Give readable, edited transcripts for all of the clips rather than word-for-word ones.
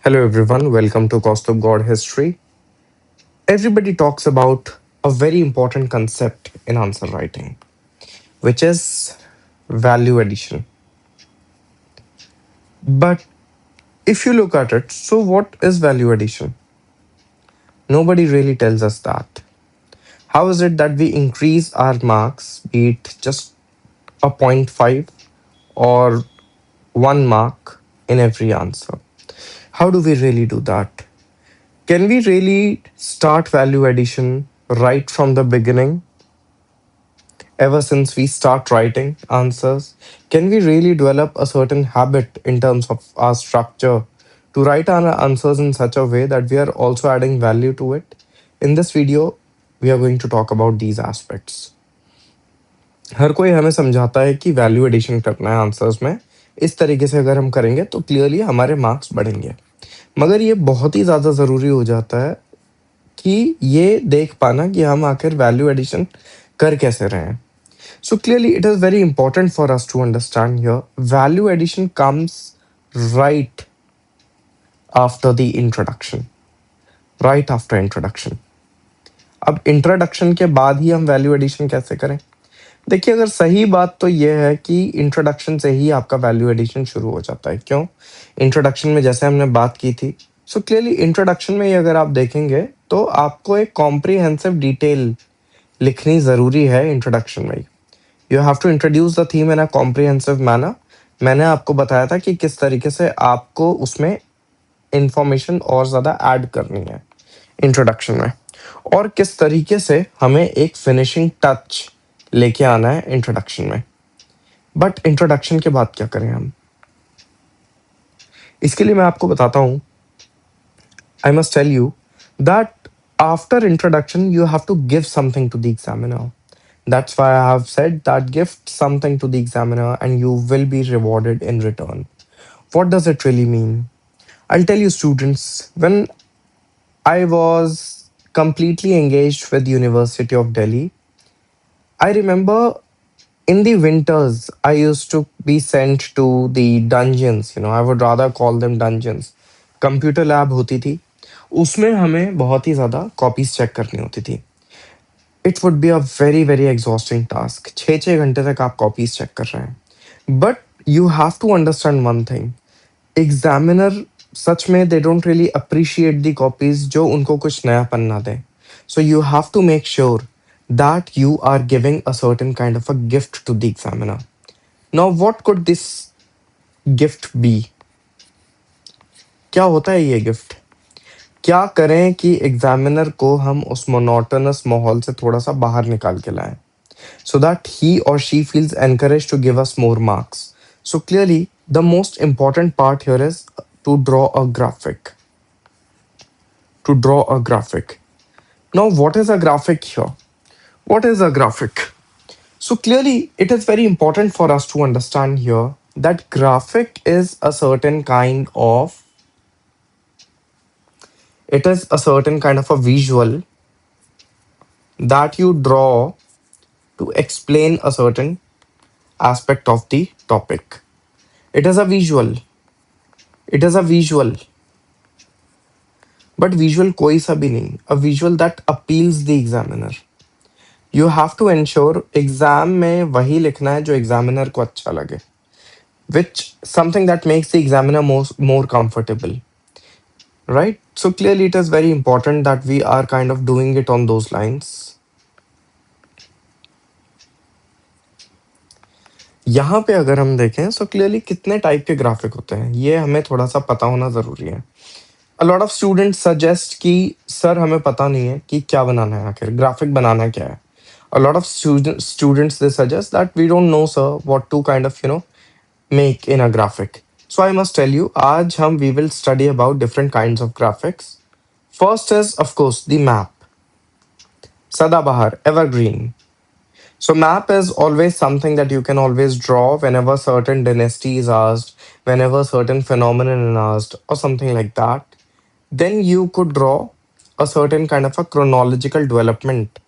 Hello everyone, welcome to Kaustubh Gaurh History. Everybody talks about a very important concept in answer writing, which is value addition. But if you look at it, so what is value addition? Nobody really tells us that. How is it that we increase our marks, be it just a point 0.5 or 1 mark in every answer? How do we really do that? Can we really start value addition right from the beginning? Ever since we start writing answers, can we really develop a certain habit in terms of our structure to write our answers in such a way that we are also adding value to it? In this video, we are going to talk about these aspects. हर कोई हमें समझाता है कि value addition करना है answers में, इस तरीके से अगर हम करेंगे तो क्लियरली हमारे मार्क्स बढ़ेंगे। मगर ये बहुत ही ज़्यादा ज़रूरी हो जाता है कि ये देख पाना कि हम आखिर वैल्यू एडिशन कर कैसे रहे हैं। So clearly, it is very important for us to understand here value addition comes right after the introduction. Right after introduction. अब इंट्रोडक्शन के बाद ही हम वैल्यू एडिशन कैसे करें? देखिए, अगर सही बात तो ये है कि इंट्रोडक्शन से ही आपका वैल्यू एडिशन शुरू हो जाता है। क्यों? इंट्रोडक्शन में जैसे हमने बात की थी, सो क्लियरली इंट्रोडक्शन में ही अगर आप देखेंगे तो आपको एक कॉम्प्रिहेंसिव डिटेल लिखनी ज़रूरी है इंट्रोडक्शन में ही। You have to introduce the theme in a comprehensive manner. मैंने आपको बताया था कि किस तरीके से आपको उसमें इंफॉर्मेशन और ज़्यादा ऐड करनी है इंट्रोडक्शन में, और किस तरीके से हमें एक फिनिशिंग टच लेके आना है इंट्रोडक्शन में। बट इंट्रोडक्शन के बाद क्या करें हम? इसके लिए मैं आपको बताता हूँ, I must tell you that after introduction you have to give something to the examiner. That's why I have said that gift something to the examiner and you will be rewarded in return. What does it really mean? I'll tell you, students, when I was completely engaged with University of Delhi, I remember in the winters I used to be sent to the dungeons. I would rather call them dungeons. Computer lab होती थी, उसमें हमें बहुत ही ज़्यादा copies check करनी होती थी। It would be a very very exhausting task. 6-6 घंटे तक आप कॉपीज चेक कर रहे हैं। But you have to understand one thing, examiner सच में they don't really appreciate the copies जो उनको कुछ नया पन्ना दें। So you have to make sure that you are giving a certain kind of a gift to the examiner. Now, what could this gift be? क्या होता है ये गिफ्ट? क्या करें कि एग्जामिनर को हम उस मोनोटोनस माहौल से थोड़ा सा बाहर निकाल के लाएं, so that he or she feels encouraged to give us more marks. So clearly, the most important part here is to draw a graphic. To draw a graphic. Now, what is a graphic here? What is a graphic? So clearly, it is very important for us to understand here that graphic is a certain kind of a visual that you draw to explain a certain aspect of the topic. It is a visual. It is a visual. But visual कोई सा भी नहीं. A visual that appeals the examiner. You have to ensure exam में वही लिखना है जो examiner को अच्छा लगे, which something that makes the examiner more comfortable, right? So clearly it is very important that we are kind of doing it on those lines. यहाँ पे अगर हम देखें, so clearly कितने टाइप के ग्राफिक होते हैं ये हमें थोड़ा सा पता होना जरूरी है। A lot of students suggest कि सर हमें पता नहीं है कि क्या बनाना है, आखिर ग्राफिक बनाना क्या है। A lot of students they suggest that we don't know sir what to kind of make in a graphic. So I must tell you, आज हम we will study about different kinds of graphics. First is of course the map. Sadabahar, evergreen. So map is always something that you can always draw whenever certain dynasty is asked, whenever certain phenomenon is asked, or something like that. Then you could draw a certain kind of a chronological development.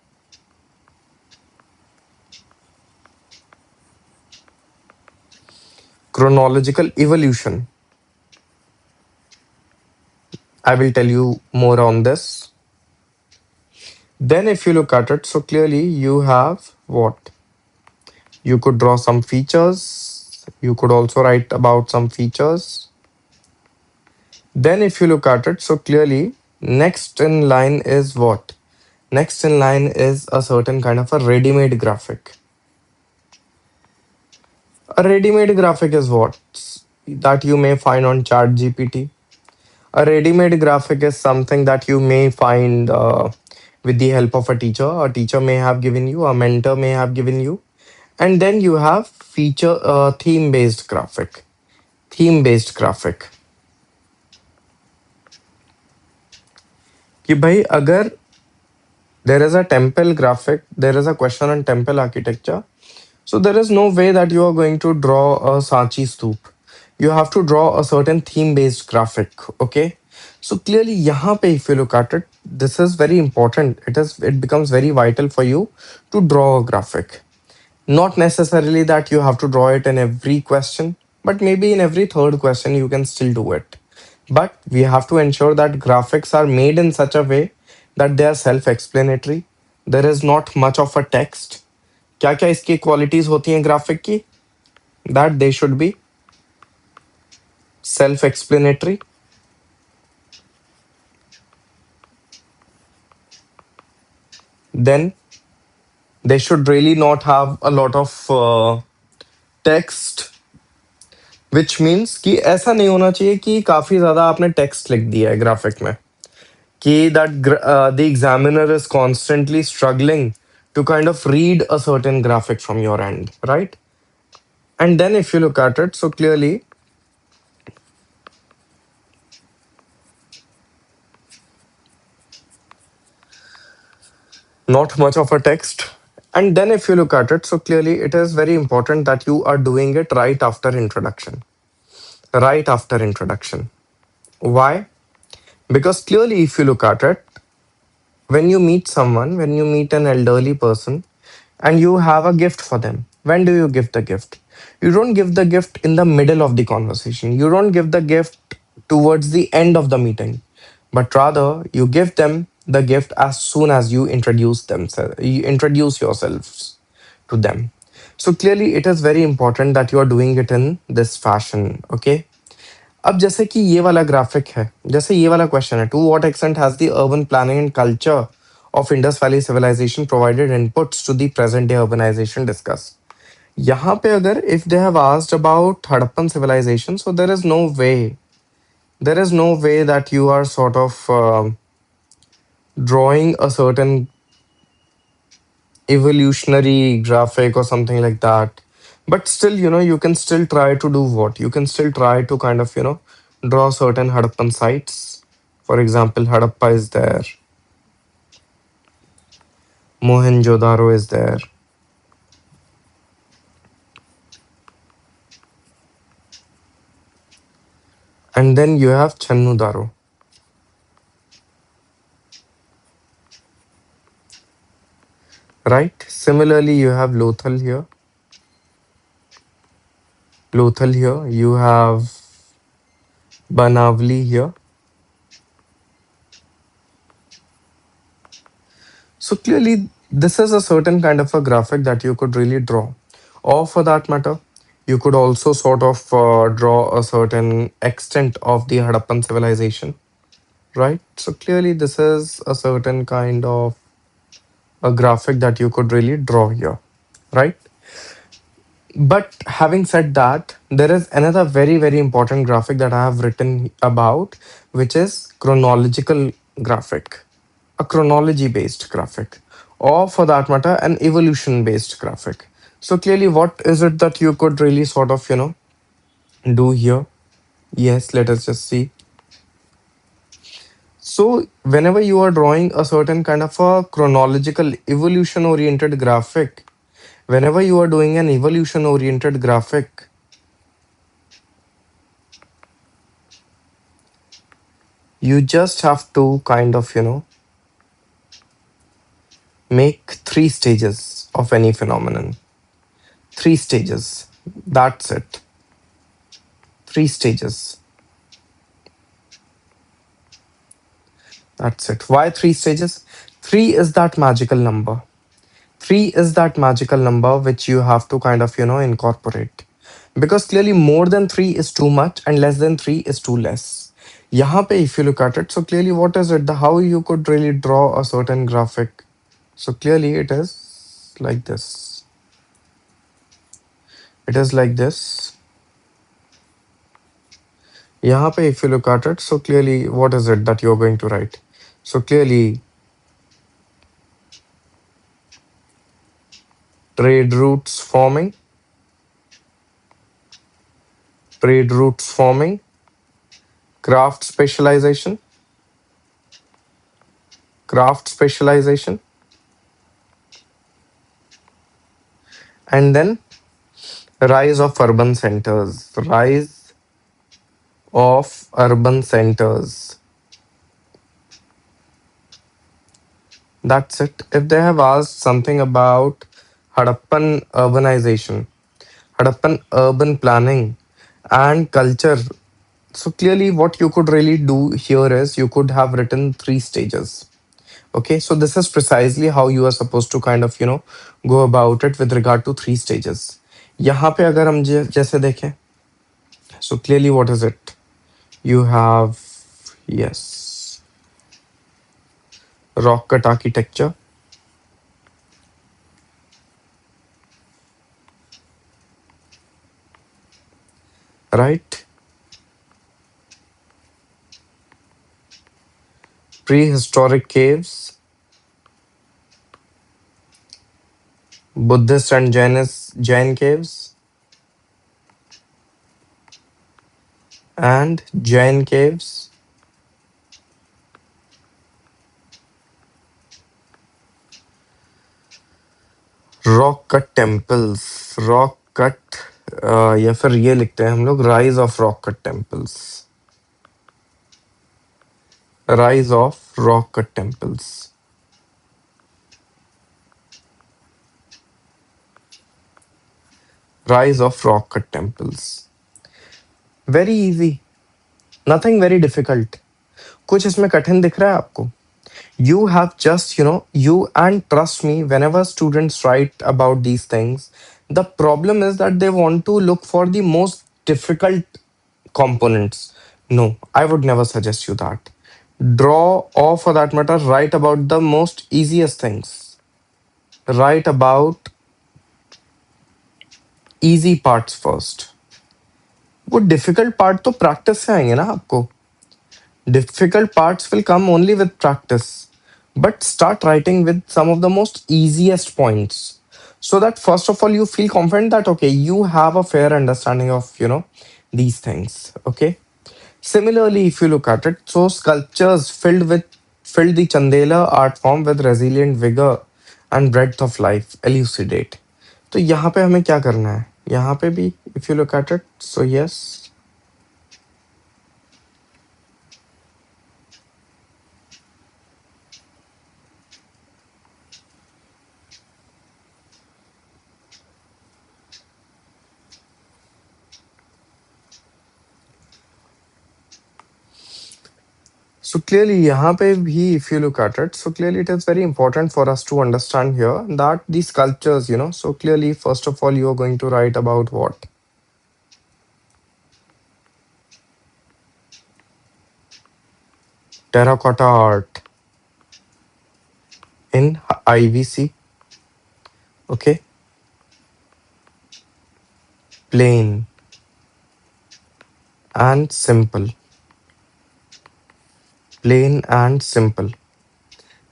Chronological evolution. I will tell you more on this. Then, if you look at it, so clearly you have what? You could draw some features. You could also write about some features. Then, if you look at it, so clearly, next in line is what? Next in line is a certain kind of a ready-made graphic. A ready-made graphic is what? That you may find on ChatGPT. A ready-made graphic is something that you may find with the help of a teacher. A teacher may have given you, a mentor may have given you, and then you have feature theme-based graphic. Theme-based graphic. कि भाई अगर there is a temple graphic, there is a question on temple architecture. So there is no way that you are going to draw a Sanchi stoop. You have to draw a certain theme-based graphic. Okay. So clearly, यहाँ पे if you look at it, this is very important. It becomes very vital for you to draw a graphic. Not necessarily that you have to draw it in every question, but maybe in every third question you can still do it. But we have to ensure that graphics are made in such a way that they are self-explanatory. There is not much of a text. क्या क्या इसकी qualities होती हैं graphic की? That they should be self-explanatory. Then they should really not have a lot of text, which means कि ऐसा नहीं होना चाहिए कि काफी ज्यादा आपने टेक्स्ट लिख दिया है ग्राफिक में कि that the examiner is constantly struggling to kind of read a certain graphic from your end, right? And then if you look at it, so clearly not much of a text. And then if you look at it, so clearly it is very important that you are doing it right after introduction. Right after introduction. Why? Because clearly, if you look at it, when you meet someone, when you meet an elderly person, and you have a gift for them, when do you give the gift? You don't give the gift in the middle of the conversation. You don't give the gift towards the end of the meeting, but rather you give them the gift as soon as you introduce themselves, you introduce yourselves to them. So clearly, it is very important that you are doing it in this fashion. Okay. अब जैसे कि ये वाला graphic है, जैसे ये वाला question है, to what extent has the urban planning and culture of Indus valley civilisation provided inputs to the present day urbanisation discuss. यहाँ पे अगर if they have asked about Harappan civilisation, so there is no way that you are sort of drawing a certain evolutionary graphic or something like that. But still, you can still try to do what? You can still try to kind of, draw certain Harappan sites. For example, Harappa is there, Mohenjo-daro is there. And then you have Channu-daro. Right? Similarly, you have Lothal here. Lothal here. You have Banavli here. So clearly, this is a certain kind of a graphic that you could really draw. Or for that matter, you could also sort of draw a certain extent of the Harappan civilization, right? So clearly, this is a certain kind of a graphic that you could really draw here, right? But having said that, there is another very, very important graphic that I have written about, which is chronological graphic, a chronology based graphic, or for that matter, an evolution based graphic. So clearly, what is it that you could really sort of, do here? Yes, let us just see. So whenever you are drawing a certain kind of a chronological evolution oriented graphic, whenever you are doing an evolution oriented graphic, you just have to kind of, make three stages of any phenomenon. Three stages. That's it. Three stages. That's it. Why three stages? Three is that magical number. Three is that magical number which you have to kind of, incorporate. Because clearly more than three is too much and less than three is too less. यहाँ पे if you look at it, so clearly what is it? The how you could really draw a certain graphic. So clearly it is like this. It is like this. यहाँ पे if you look at it, so clearly what is it that you're going to write? So clearly trade routes forming, trade routes forming, craft specialization, craft specialization, and then rise of urban centers, rise of urban centers. That's it. If they have asked something about Harappan urbanization, Harappan urban planning, and culture, so clearly what you could really do here is you could have written three stages. Okay, so this is precisely how you are supposed to kind of, go about it with regard to three stages. यहाँ पे अगर हम जैसे देखें, so clearly what is it? You have, yes, rock cut architecture, right? Prehistoric caves, Buddhist and Jain caves, and Jain caves, rock cut temples, rock cut, या फिर ये लिखते हैं हम लोग rise of rock cut temples, rise of rock cut temples. Rise of rock cut temples. Very easy. Nothing very difficult. कुछ इसमें कठिन दिख रहा है आपको? You have just, you and trust me, whenever students write about these things, the problem is that they want to look for the most difficult components. No, I would never suggest you that. Draw, or for that matter, write about the most easiest things. Write about easy parts first. वो difficult part तो practice से आएंगे ना आपको. Difficult parts will come only with practice, but start writing with some of the most easiest points, so that first of all you feel confident that okay, you have a fair understanding of these things. Okay. Similarly, if you look at it, so sculptures filled the Chandela art form with resilient vigor and breadth of life. Elucidate. तो यहाँ पे हमें क्या करना है? यहाँ पे भी if you look at it, so yes. So clearly, यहाँ पे भी if you look at it, so clearly it is very important for us to understand here that these sculptures, so clearly, first of all, you are going to write about what? Terracotta art in IVC. Okay. Plain and simple. Plain and simple.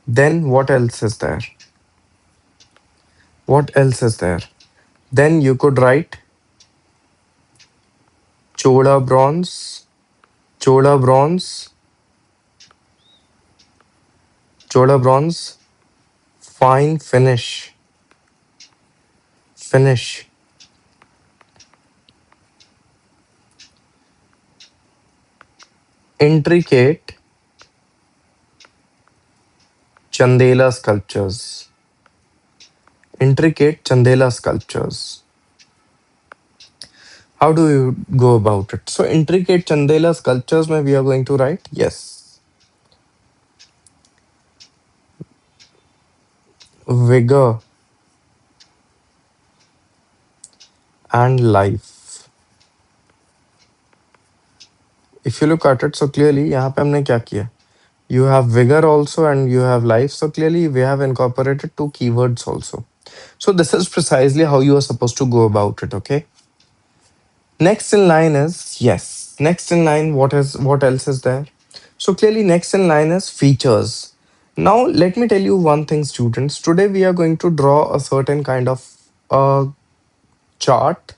Then what else is there? What else is there? Then you could write Chola bronze, Chola bronze, Chola bronze, fine finish, intricate Chandela sculptures. Intricate Chandela sculptures. How do you go about it? So intricate Chandela sculptures, maybe we are going to write yes. vigor, and life. If you look at it, so clearly यहाँ पे हमने क्या किया? You have vigor also and you have life. So clearly we have incorporated two keywords also. So this is precisely how you are supposed to go about it, okay? Next in line is, yes, next in line, what else is there? So clearly next in line is features. Now let me tell you one thing, students. Today we are going to draw a certain kind of chart,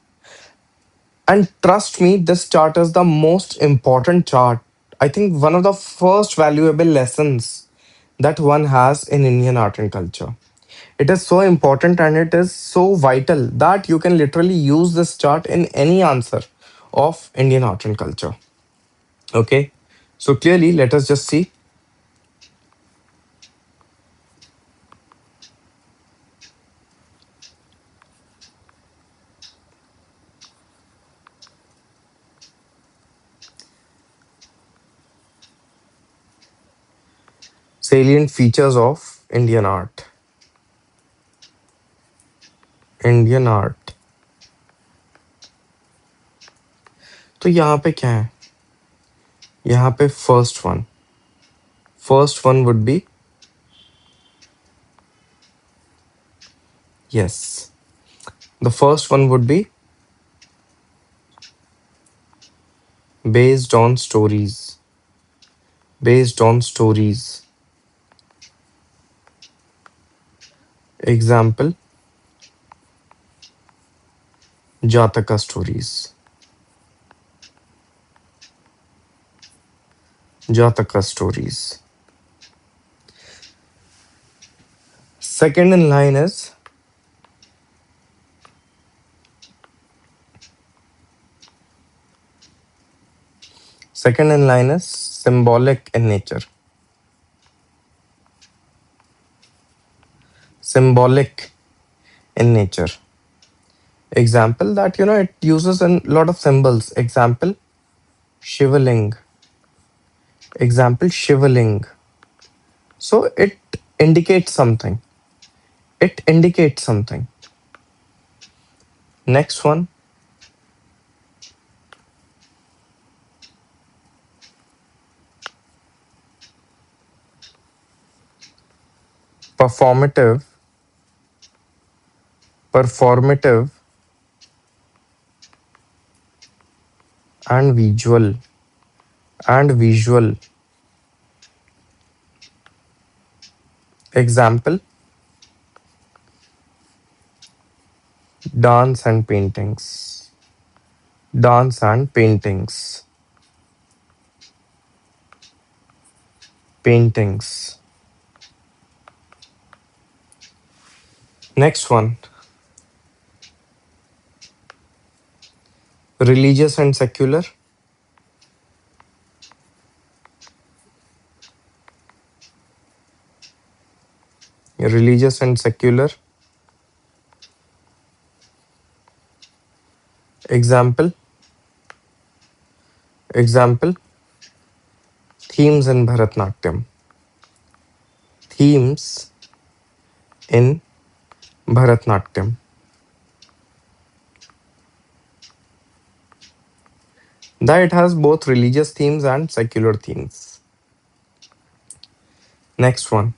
and trust me, this chart is the most important chart. I think one of the first valuable lessons that one has in Indian art and culture. It is so important and it is so vital that you can literally use this chart in any answer of Indian art and culture. Okay. So clearly, let us just see salient features of Indian art. Indian art. तो यहाँ पे क्या है? यहाँ पे first one. First one would be, yes. The first one would be based on stories. Based on stories. Example, Jataka stories. Jataka stories. Second in line is symbolic in nature. Symbolic in nature. Example that it uses a lot of symbols. Example, Shivaling. Example, Shivaling. So it indicates something. It indicates something. Next one, performative. Performative and visual. And visual. Example, dance and paintings. Dance and paintings. Paintings. Next one, religious and secular. Religious and secular. Example, example, themes in Bharatnatyam. Themes in Bharatnatyam. That it has both religious themes and secular themes. Next one,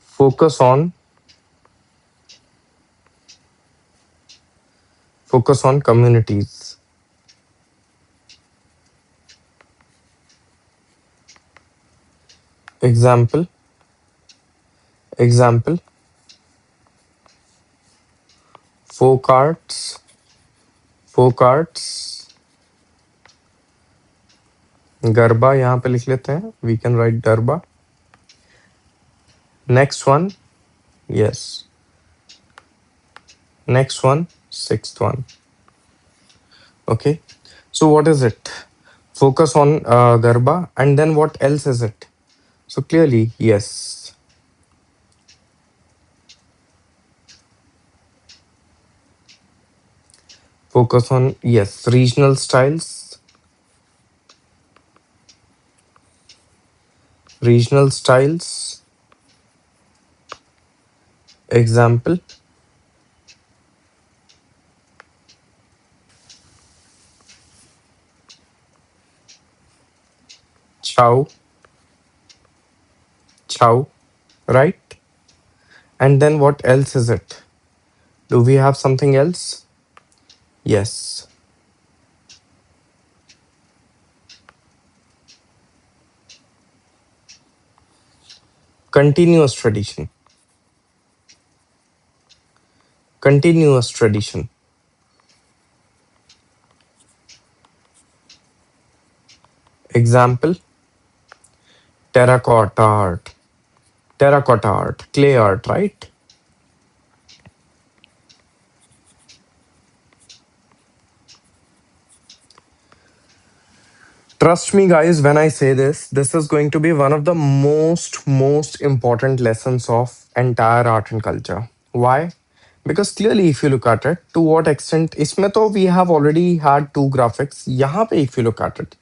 focus on communities. Example, example, folk arts. Folk arts. Garba यहाँ पे लिख लेते हैं. We can write garba. Next one, yes. Next one, sixth one. Okay. So what is it? Focus on Garba, and then what else is it? So clearly, yes. Focus on, yes, regional styles. Regional styles. Example. Chow. Chow. Right? And then what else is it? Do we have something else? Yes. Continuous tradition. Continuous tradition. Example. Terracotta art. Terracotta art. Clay art, right? Trust me, guys, when I say this is going to be one of the most important lessons of entire art and culture. Why? Because clearly, if you look at it, to what extent, इसमें तो we have already had two graphics. यहाँ पे, if you look at it,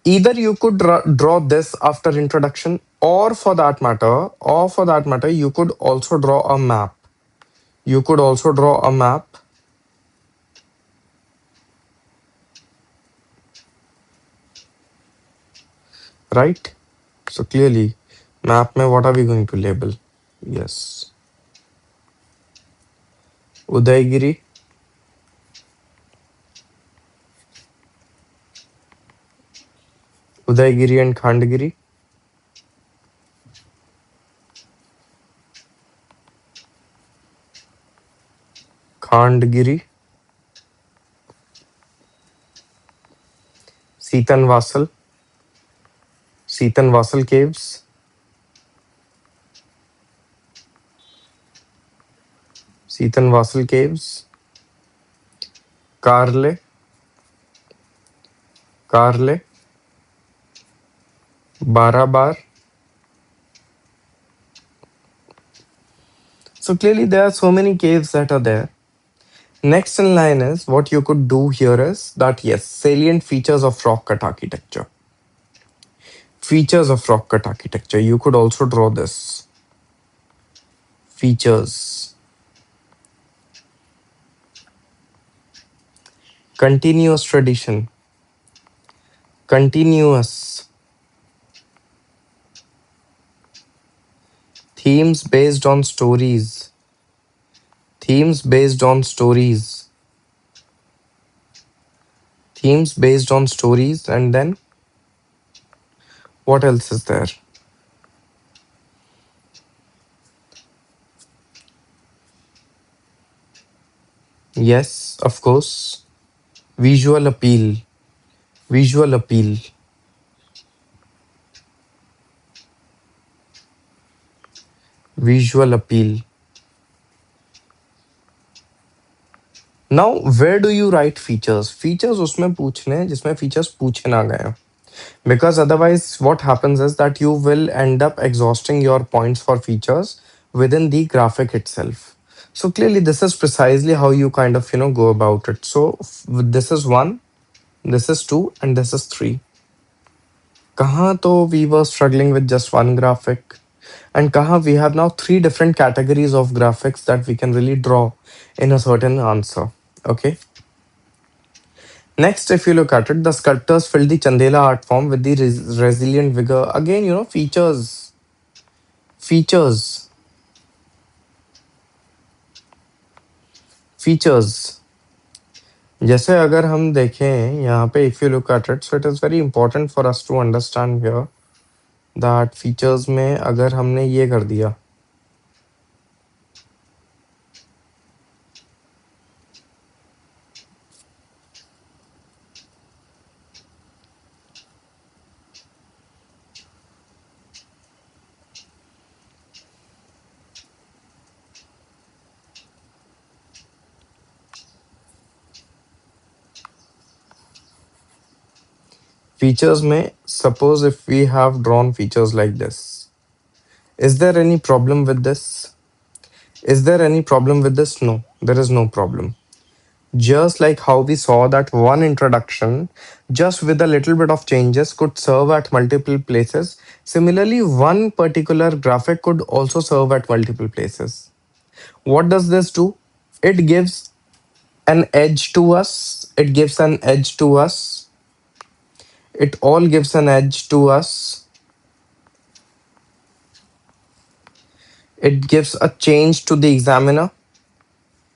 either you could draw this after introduction, or for that matter, you could also draw a map. You could also draw a map, right? So clearly, map में what are we going to label? Yes, Udaygiri, Udaygiri and Khandgiri, Khandgiri, Seetanvasal, Seetanvasal caves, Seetanvasal caves, Karle, Karle, Barabar. So clearly, there are so many caves that are there. Next in line is what you could do here is that yes, salient features of rock cut architecture. Features of rock cut architecture. You could also draw this. Features. Continuous tradition. Continuous. Themes based on stories. Themes based on stories. Themes based on stories. And then what else is there? Yes, of course. Visual appeal. Visual appeal. Visual appeal. Now, where do you write features? Features उसमें पूछने हैं जिसमें features पूछे ना गए हैं. Because otherwise, what happens is that you will end up exhausting your points for features within the graphic itself. So clearly, this is precisely how you kind of go about it. So this is one, this is two, and this is three. कहाँ तो we were struggling with just one graphic, and kaha we have now three different categories of graphics that we can really draw in a certain answer. Okay. Next, if you look at it, the sculptors filled the Chandela art form with the resilient vigor. Again, features, features, features. जैसे अगर हम देखें यहाँ पे, if you look at it, so it is very important for us to understand here that features में अगर हमने ये कर दिया, features में suppose if we have drawn features like this, is there any problem with this? Is there any problem with this? No, there is no problem. Just like how we saw that one introduction, just with a little bit of changes, could serve at multiple places. Similarly, one particular graphic could also serve at multiple places. What does this do? It gives an edge to us. It gives an edge to us. It all gives an edge to us. It gives a change to the examiner.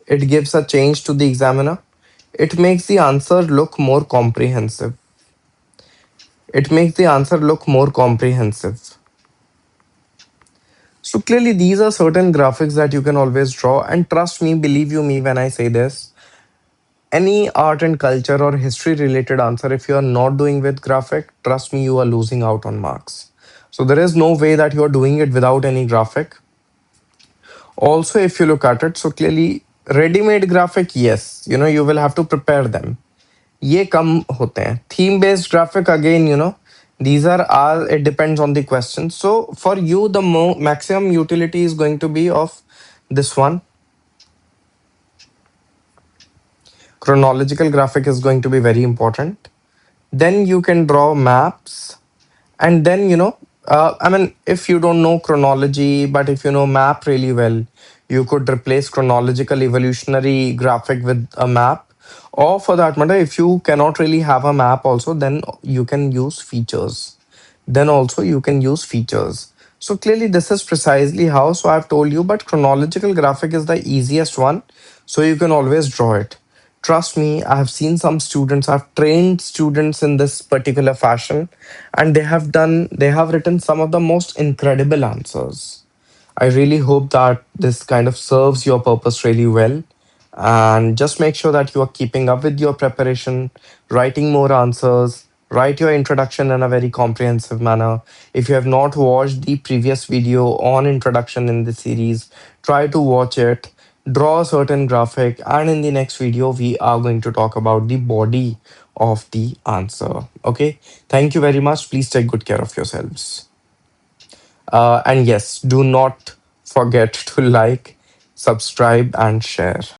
It gives a change to the examiner. It makes the answer look more comprehensive. It makes the answer look more comprehensive. So clearly, these are certain graphics that you can always draw. And trust me, believe you me when I say this, any art and culture or history related answer, if you are not doing with graphic, trust me, you are losing out on marks. So there is no way that you are doing it without any graphic. Also, if you look at it, so clearly, ready-made graphic, yes, you will have to prepare them. ये कम होते हैं. Theme based graphic, again, these are all, it depends on the question. So for you, the maximum utility is going to be of this one. Chronological graphic is going to be very important. Then you can draw maps. And then, I mean, if you don't know chronology, but if you know map really well, you could replace chronological evolutionary graphic with a map. Or for that matter, if you cannot really have a map also, then you can use features. Then also you can use features. So clearly this is precisely how, so I've told you, but chronological graphic is the easiest one. So you can always draw it. Trust me, I have seen some students, I've trained students in this particular fashion, and they have written some of the most incredible answers. I really hope that this kind of serves your purpose really well. And just make sure that you are keeping up with your preparation, writing more answers, write your introduction in a very comprehensive manner. If you have not watched the previous video on introduction in the series, try to watch it, draw a certain graphic, and in the next video, we are going to talk about the body of the answer. Okay, thank you very much. Please take good care of yourselves. And yes, do not forget to like, subscribe, and share.